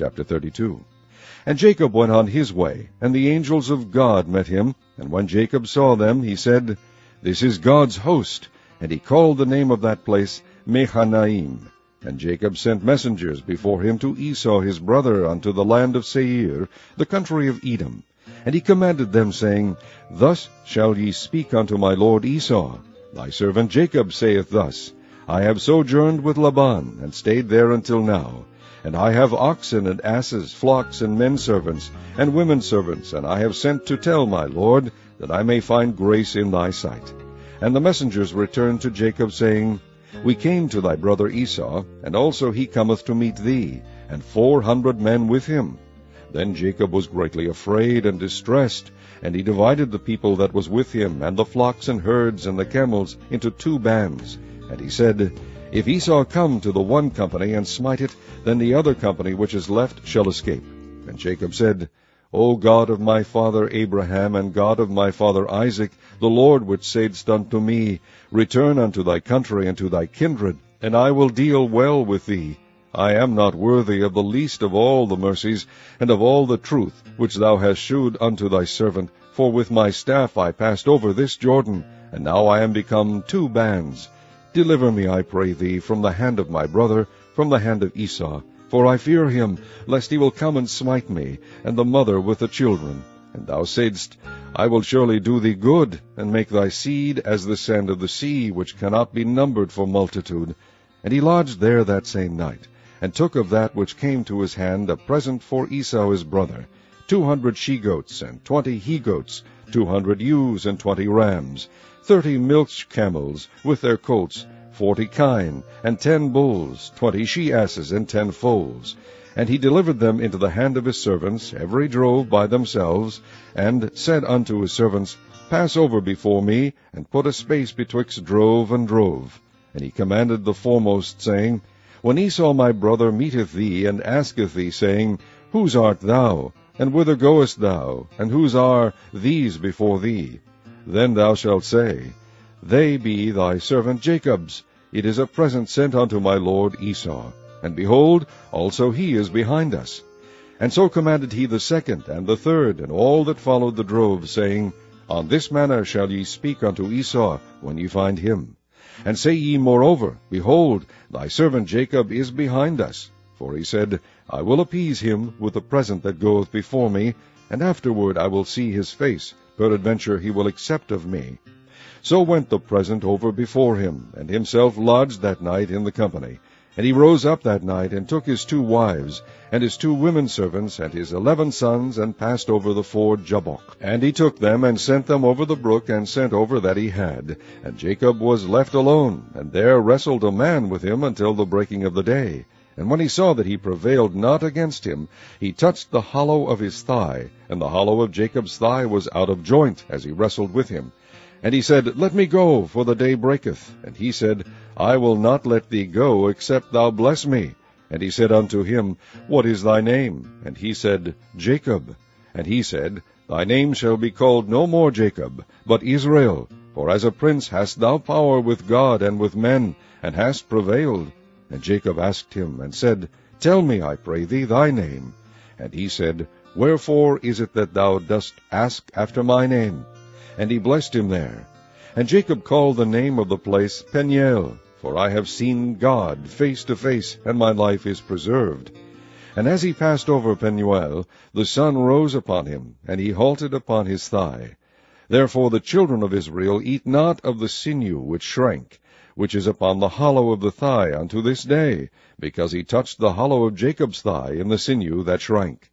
Chapter 32. And Jacob went on his way, and the angels of God met him. And when Jacob saw them, he said, This is God's host. And he called the name of that place Mahanaim. And Jacob sent messengers before him to Esau his brother unto the land of Seir, the country of Edom. And he commanded them, saying, Thus shall ye speak unto my lord Esau. Thy servant Jacob saith thus, I have sojourned with Laban, and stayed there until now. And I have oxen and asses, flocks and men servants, and women servants, and I have sent to tell my lord, that I may find grace in thy sight. And the messengers returned to Jacob, saying, We came to thy brother Esau, and also he cometh to meet thee, and 400 men with him. Then Jacob was greatly afraid and distressed, and he divided the people that was with him, and the flocks and herds and the camels, into 2 bands. And he said, If Esau come to the one company and smite it, then the other company which is left shall escape. And Jacob said, O God of my father Abraham, and God of my father Isaac, the Lord which saidst unto me, Return unto thy country and to thy kindred, and I will deal well with thee. I am not worthy of the least of all the mercies, and of all the truth which thou hast shewed unto thy servant. For with my staff I passed over this Jordan, and now I am become 2 bands. Deliver me, I pray thee, from the hand of my brother, from the hand of Esau. For I fear him, lest he will come and smite me, and the mother with the children. And thou saidst, I will surely do thee good, and make thy seed as the sand of the sea, which cannot be numbered for multitude. And he lodged there that same night, and took of that which came to his hand a present for Esau his brother, 200 she-goats, and 20 he-goats, 200 ewes, and 20 rams, 30 milch camels, with their colts, 40 kine, and 10 bulls, 20 she-asses, and 10 foals. And he delivered them into the hand of his servants, every drove by themselves, and said unto his servants, Pass over before me, and put a space betwixt drove and drove. And he commanded the foremost, saying, When Esau my brother meeteth thee, and asketh thee, saying, Whose art thou? And whither goest thou? And whose are these before thee? Then thou shalt say, They be thy servant Jacob's. It is a present sent unto my lord Esau. And behold, also he is behind us. And so commanded he the second, and the third, and all that followed the drove, saying, On this manner shall ye speak unto Esau, when ye find him. And say ye moreover, Behold, thy servant Jacob is behind us. For he said, I will appease him with the present that goeth before me, and afterward I will see his face, peradventure he will accept of me. So went the present over before him, and himself lodged that night in the company. And he rose up that night, and took his 2 wives, and his 2 women servants, and his 11 sons, and passed over the ford Jabbok. And he took them, and sent them over the brook, and sent over that he had. And Jacob was left alone, and there wrestled a man with him until the breaking of the day. And when he saw that he prevailed not against him, he touched the hollow of his thigh, and the hollow of Jacob's thigh was out of joint, as he wrestled with him. And he said, Let me go, for the day breaketh. And he said, I will not let thee go, except thou bless me. And he said unto him, What is thy name? And he said, Jacob. And he said, Thy name shall be called no more Jacob, but Israel. For as a prince hast thou power with God and with men, and hast prevailed. And Jacob asked him, and said, Tell me, I pray thee, thy name. And he said, Wherefore is it that thou dost ask after my name? And he blessed him there. And Jacob called the name of the place Peniel, for I have seen God face to face, and my life is preserved. And as he passed over Peniel, the sun rose upon him, and he halted upon his thigh. Therefore the children of Israel eat not of the sinew which shrank, which is upon the hollow of the thigh unto this day, because he touched the hollow of Jacob's thigh in the sinew that shrank.